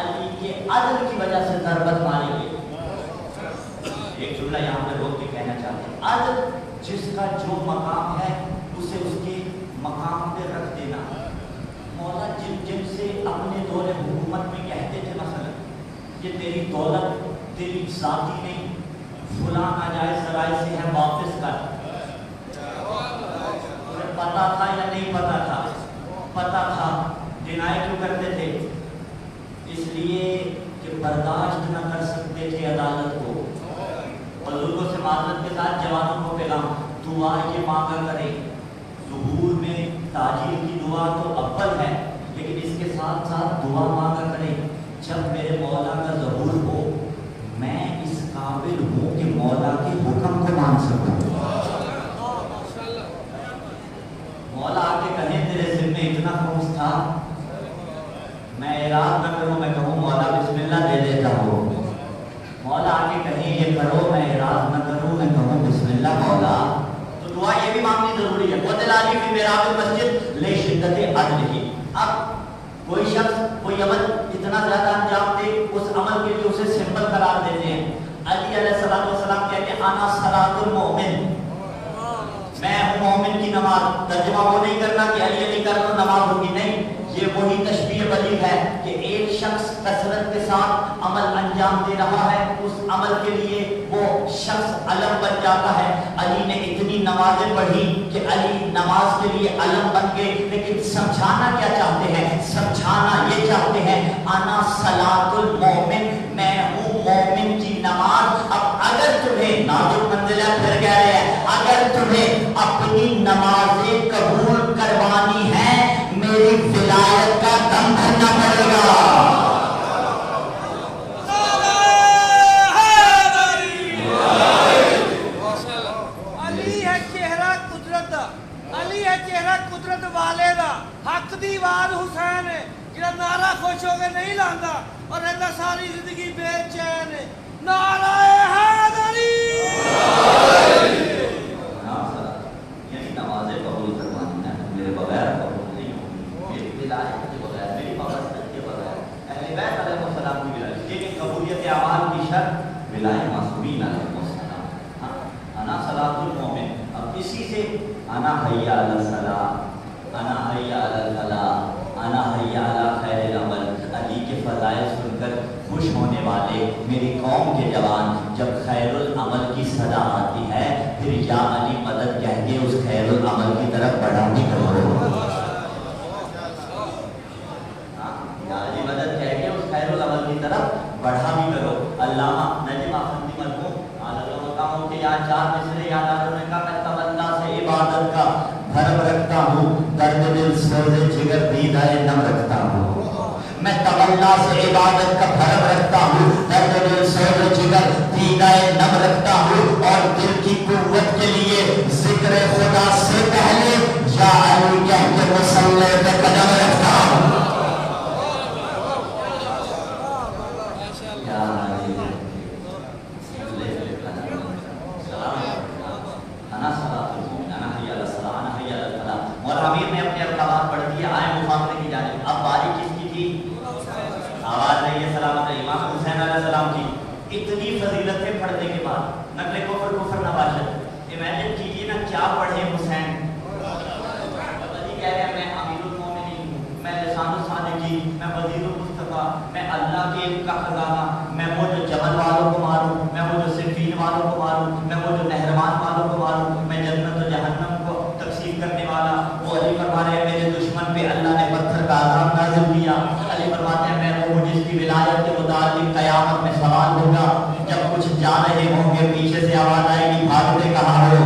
علی کے عدل کی وجہ سے ضربت ماری گئی۔ ایک جملہ یہاں پہ روک کے کہنا چاہتے ہیں، عدل جس کا جو مقام ہے اسے اس کے مقام پہ رکھ دینا۔ مولا جن سے اپنے دور حکومت میں کہتے تھے مثلا یہ تیری دولت تیری ذاتی نہیں، فلاں ناجائز ذرائع سے ہے، واپس کر، تمہیں پتا تھا یا نہیں پتا تھا؟ پتا تھا، ڈینائی کیوں کرتے تھے؟ اس لیے کہ برداشت نہ کر سکتے تھے عدالت کو۔ بزرگوں سے معذرت کے ساتھ جوانوں کو پیغام، دعا یہ مانگا کرے، ظہور میں تاجیل کی دعا تو اول ہے، لیکن اس کے ساتھ ساتھ دعا مانگا کرے جب میرے مولا کا ظہور ہو میں اس قابل ہوں کہ مولا کے حکم کو مان سکوں۔ مولا آ کے کہیں تیرے ذمہ اتنا خوف تھا، میں اعراض نہ کروں، میں کہوں مولا بسم اللہ دے دیتا ہوں۔ مولا آ کے کہیں یہ کرو، میں اعراض نہ کروں، میں کہوں بسم اللہ مولا۔ تو دعا یہ بھی مانگنی ضروری ہے۔ قدر علی فی محراب المسجد لشدت عدلہ۔ اب کوئی شخص کوئی عمل اتنا زیادہ انجام دے، اس عمل کے لیے اسے سمبل قرار دیتے ہیں۔ علی علیہ السلام کہتے ہیں انا صلاۃ المومن، میں ہوں مومن کی نماز۔ ترجمہ وہ نہیں کرنا کہ علی علی کر لو نماز ہوگی، نہیں، یہ وہی تشبیہ بلیغ ہے کہ ایک شخص کثرت کے ساتھ عمل انجام دے رہا ہے، اس عمل کے لیے وہ شخص علم بن جاتا ہے۔ علی نے اتنی نمازیں پڑھی کہ علی نماز کے لیے علم بن گئے، لیکن سمجھانا کیا چاہتے ہیں؟ سمجھانا یہ چاہتے ہیں انا صلاۃ المومن، میں ہوں مومن کی نماز۔ اب اگر تمہیں نازک منزلیں پھر کہہ رہے ہیں، اگر تمہیں اپنی نمازیں قبول کروانی ہے میری ولایت کا دم بھرنا پڑے گا۔ علی ہے چہرہ قدرت دا، علی ہے چہرہ قدرت والے دا، حق دی آواز حسین ہے جڑا نعرہ خوش ہو کے نہیں لاندا اور رہتا ساری زندگی بے چین ہے۔ نعرہ حیدری، یعنی نمازیں قبول کروانا ہے میرے بغیر قبول نہیں ہوگی، میری ولایت کے بغیر، میری مبارکت کے بغیر، اہل بیت علیہ السلام کی ولایت، لیکن قبولیت اعمال کی شرط ولایت معصومین علیہ السلام۔ انا صلاۃ المومن، اب اسی سے انا حی علی الصلاۃ، انا حی علی الفلاح، انا حی علی خیر العمل، علی کے فضائل سن کر خوش ہونے والے میری قوم کے جوان جب خیر العمل کی صدا آتی ہے پھر یا علی مدد کہہ کے اس خیر العمل کی طرف بڑھا بھی کرو، یا علی مدد کہہ کے اس خیر العمل کی طرف بڑھا بھی کرو۔ علامہ نجم افندی مرحوم کہ یہاں 4 مصرے یاد آ رہے کا میں تمنا سے عبادت کا بھرم رکھتا ہوں، درد دل سوز جگر دیدہ نم رکھتا ہوں، میں تمنا سے عبادت کا بھرم رکھتا ہوں، درد دل سوز جگر دیدہ نم رکھتا ہوں، اور دل کی قوت کے لیے ذکر خدا سے پہلے یا علی کہہ کے مصلی پہ قدم رکھتا ہوں۔ اور امیر نے اپنے القابات پڑھ دیے، آئے مفاخرے کی جانب۔ اب باری کس کی تھی؟ آواز رہی ہے سلامت امام حسین علیہ السلام کی۔ اتنی فضیلتیں پڑھنے کے بعد نقل کفر نباشت، امیجن کیجیے نا کیا پڑھے حسین۔ کہہ رہے ہیں میں امیر المومنین ہوں، میں لسان الصادقین، میں وزیر المصطفیٰ، میں اللہ کے کا خزانہ، میں وہ جو جبل والوں کو ماروں، میں وہ جو صفین والوں کو ماروں، میں وہ جو نہروان والوں کو ماروں، میں جنت و جہنم کو تقسیم کرنے والا۔ وہ علی فرما رہے ہیں میرے دشمن پہ اللہ نے پتھر کا عذاب نازل کیا۔ علی فرماتے ہیں میں وہ جس کی ولایت کے متعلق قیامت میں سوال ہوگا، جب کچھ جا رہے ہوں گے پیچھے سے آواز آئے گی بھاگتے کہاں ہو،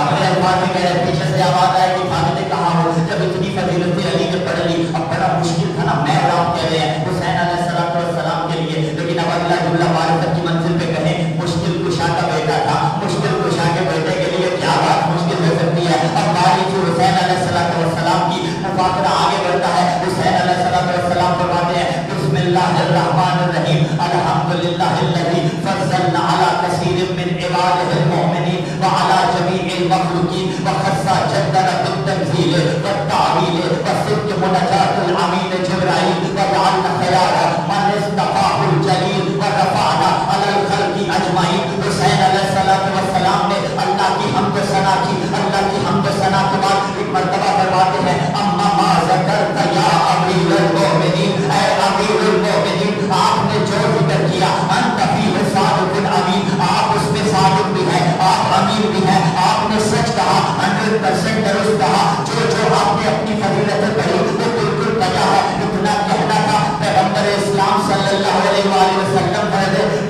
اپنے الفاظ میں کہہ رہے پیچھے سے آواز آئے گی بھاگتے کہاں ہو۔ جب اتنی فضیلتیں علی نے پڑھ لی، اب بڑا مشکل تھا نا، میں رام کہہ رہے ہیں حسین علیہ السلام کے لیے، لیکن اب اللہ جل معرفت کی منزل پہ کہیں مشکل کشا کا بیٹا تھا، مشکل کشا کے بیٹے کے لیے کیا بات مشکل ہو سکتی ہے۔ اب باری جو حسین علیہ السلام کی مفاخرہ آگے بڑھتا ہے، حسین علیہ السلام فرماتے ہیں بسم اللہ الرحمن الرحیم الحمدللہ الذی فضلنا علی کثیر من عبادہ المؤمنین وعلی جمیع المخلوقین وخص جدنا بالتنزیل والتعویل وصدق مناجات الامین جبرائیل وجعلنا خیار من اصطفاہ الجلیل ورفعنا علی الخلق اجمعین۔ حسین علیہ السلام نے اللہ کی حمد و ثنا کی، اللہ کی حمد و ثنا کے بعد ایک مرتبہ فرماتے ہیں اما ما ذکرت یا امیر المؤمنین، اے امیر المؤمنین آپ نے جو ذکر کیا انت فیہ صادق امین، آپ اس میں صادق بھی ہیں، آپ امیر بھی ہیں، آپ نے سچ کہا، 100% درست کہا، جو آپ نے اپنی فضیلتیں پڑھی وہ بالکل بجا ہے۔ اتنا کہنا تھا پیغمبر اسلام صلی اللہ علیہ وآلہ وسلم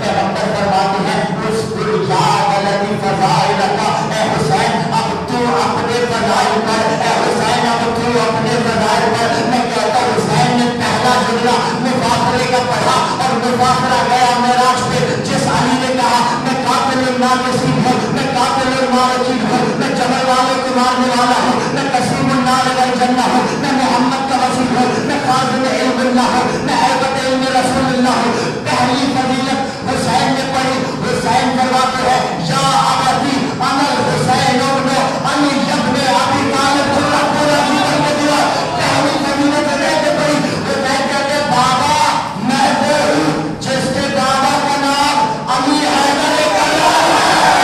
پیغمبر فرماتے ہیں اس غلطی فضائل کا، اے حسین اب تو اپنے فضائل پر، اے حسین اب تو اپنے فضائل پر۔ میں کہتا ہوں حسین نے پہلا جملہ مفاخرے کا پڑھا اور مفاخرہ گیا معراج پہ، جس علی نے کہا میں قاتل الناقصین ہوں، میں قاتل المارقین ہوں، میں جبل والوں کو مارنے والا ہوں، میں قسیم النار والجنہ ہوں، میں محمد کا وسیع ہوں، میں خازن علم اللہ ہوں، میں عیبت علم رسول اللہ ہوں۔ پہلی فضیلت حسین نے پڑھی، حسین فرماتے ہیں یا ابتی انا الحسین ابن علی ابن ابی طالب اللہ پورا جیون میں دیا۔ پہلی فضیلت نے پڑھی، حسین کہتے بابا میں وہ ہوں جس کے بابا کا نام علی حیدر کرار ہے۔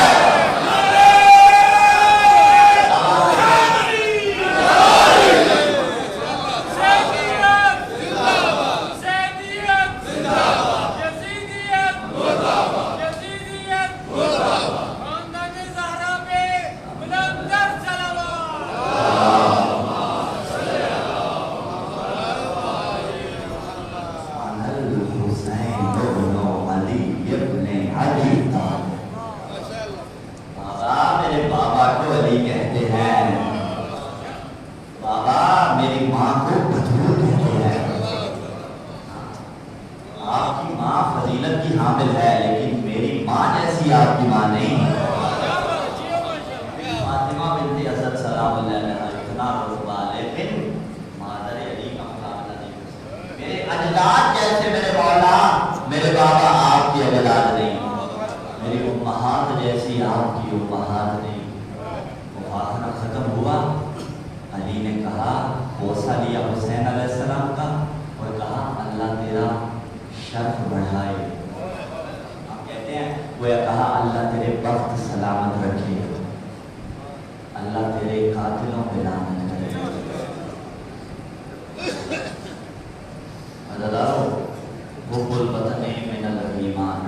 حب الوطن من الایمان.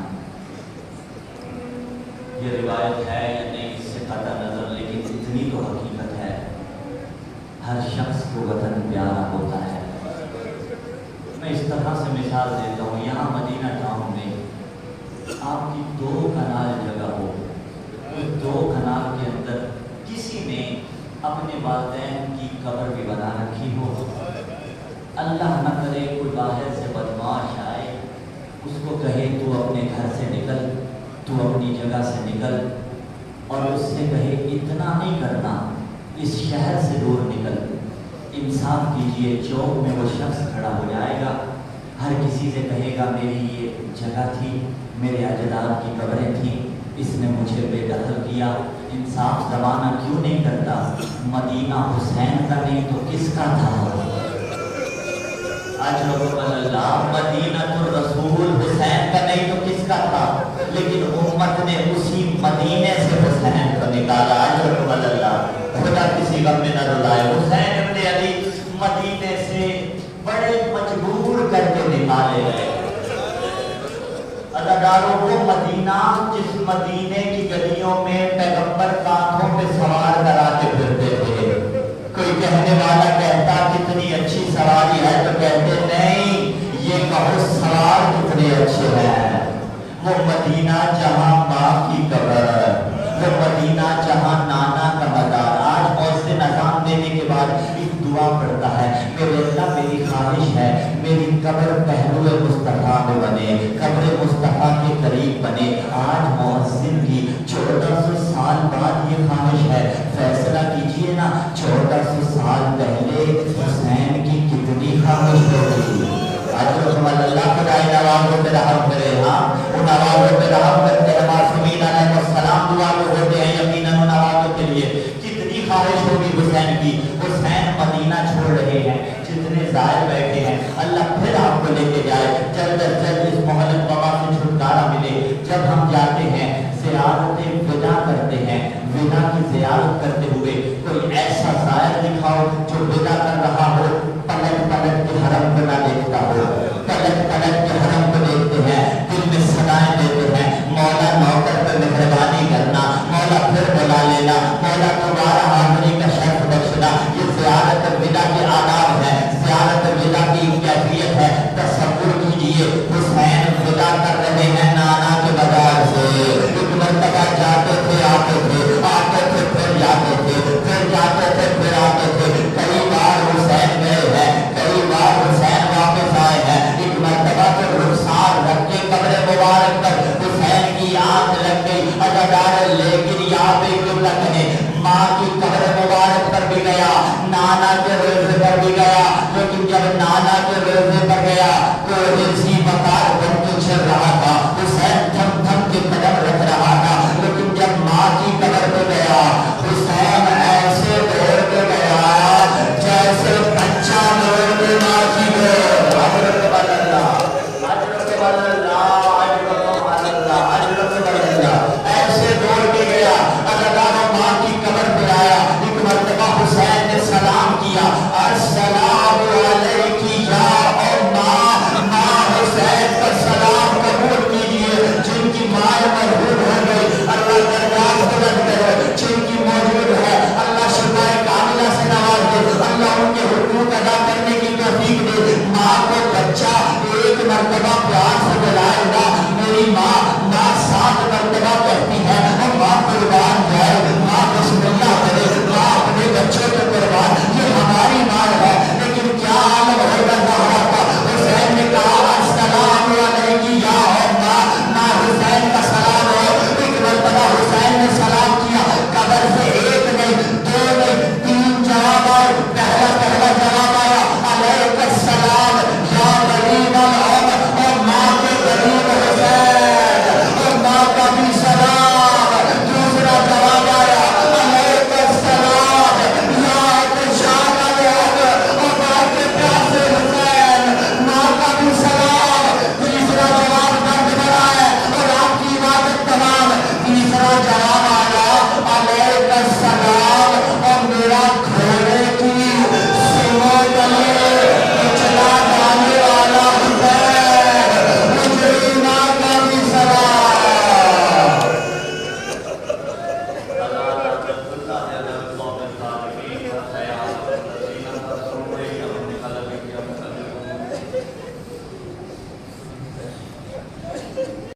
یہ روایت ہے یا نہیں اس سے قطع نظر، لیکن اتنی تو حقیقت ہے ہر شخص کو وطن پیارا ہوتا ہے. میں اس طرح سے مثال دیتا ہوں، یہاں مدینہ ٹاؤن میں آپ کی 2 کنال جگہ ہو، اس 2 کنال کے اندر کسی نے اپنے والدین کی قبر بھی بنا رکھی ہو. اللہ نہ کرے کوئی باہر سے بدماش آئے، اس کو کہے تو اپنے گھر سے نکل، تو اپنی جگہ سے نکل، اور اس سے کہے اتنا نہیں کرنا، اس شہر سے دور نکل. انصاف کیجئے، چوک میں وہ شخص کھڑا ہو جائے گا، ہر کسی سے کہے گا میری یہ جگہ تھی، میرے اجداد کی قبریں تھیں، اس نے مجھے بے دخل کیا. انصاف زمانہ کیوں نہیں کرتا؟ مدینہ حسین کا نہیں تو کس کا تھا؟ اجرب اللہ، مدینہ الرسول حسین کا نہیں تو کس کا تھا؟ لیکن امت نے اسی مدینے سے حسین کو نکالا. اجرب اللہ، خدا کسی غم میں نہ رلائے. حسین ابن علی مدینے سے بڑے مجبور کر کے نکالے گئے. اداداروں، وہ مدینہ جس مدینے کی گلیوں میں پیغمبر کانٹوں پہ سوار کراتے پھرتے تھے. کوئی کہنے والا کہتا کتنی اچھی سواری ہے، تو کہتے نہیں، یہ کہو سوار کتنے اچھے ہیں. وہ مدینہ جہاں ماں کی قبر، وہ مدینہ جہاں نانا کا مزار. آج مؤذن اذان دینے کے بعد ایک دعا پڑھتا ہے، میرے اللہ میری خواہش ہے میری قبر پہلو مصطفیٰ میں بنے، قبر مصطفیٰ کے قریب بنے. آج مؤذن کی 1400 سال بعد یہ خواہش ہے. فیصلہ کیجئے نا، 1400 سال پہلے حسین کی کتنی خواہش ہوگی. اللہ خدا ان آوازوں پہ رحم کرے. ہاں، ان آوازوں پہ رحم کرتے ہیں. معصومین علیہ السلام دعا کو ہوتے ہیں یقیناً ان آوازوں کے لیے. کتنی خواہش ہوگی حسین کی. حسین مدینہ چھوڑ رہے ہیں، جتنے زائر بیٹھے ہیں اللہ پھر آپ کو لے کے جائے، جلد از جلد اس مہلک وبا سے چھٹکارا ملے. جب ہم جاتے ہیں زیارت ودا کرتے ہیں، ودا کی زیارت کرتے ہوئے کوئی ایسا زائر دکھاؤ جو ودا کر رہا ہو، پلٹ پلٹ کے حرم کو نہ دیکھتا ہو. پلٹ پلٹ کے حرم کو دیکھتے ہیں، دل میں صدائیں دیتے ہیں، مولا نوکر پر مہربانی کرنا، مولا پھر بلا لینا، مولا دوبارہ حاضری کا شرف بخشنا. یہ زیارت ودا کے آداب ہے، زیارت ودا کی کیفیت ہے. تصور کیجئے حسین ودا کر رہے ہیں نانا کے بازار سے. ایک مرتبہ جاتے تھے آتے تھے، آتے تھے پھر جاتے تھے، پھر جاتے تھے پھر آتے تھے. کئی بار حسین گئے ہیں، کئی بار حسین واپس آئے ہیں. ایک مرتبہ کے رخسار رکھ کے قبر مبارک پر حسین کی آنکھ لگ گئی. ادادار، لیکن یہاں پہ کیوں نہ کہیں، ماں کی قبر مبارک پر بھی گیا، نانا کے روزے پر بھی گیا. لیکن جب نانا کے روزے پر گیا تو اسی مکار بن کے چل رہا تھا. حسین تھم تھم کے قدم رکھ رہا تھا. لیکن جب ماں کی قبر پہ گیا حسین ایسے دوڑ کے گیا جیسے بچہ دوڑ کے ماں کی گور. حضرت اللہ، حضرت اللہ، حضرت اللہ، حضرت اللہ، ایسے دوڑ کے گیا. اللہ ماں کی قبر پہ آیا. ایک مرتبہ حسین نے سلام کیا، السلام علیکی یا اماں. ماں حسین کا سلام قبول کیجئے. جن کی ماں مرحوم ہو گئی اللہ درگاہ بلند کرے، جن کی موجود ہے اللہ شفاء کاملہ سے نواز دے، اللہ ان کے حقوق ادا کرنے کی توفیق دے. ماں کو بچہ ایک مرتبہ پیار سے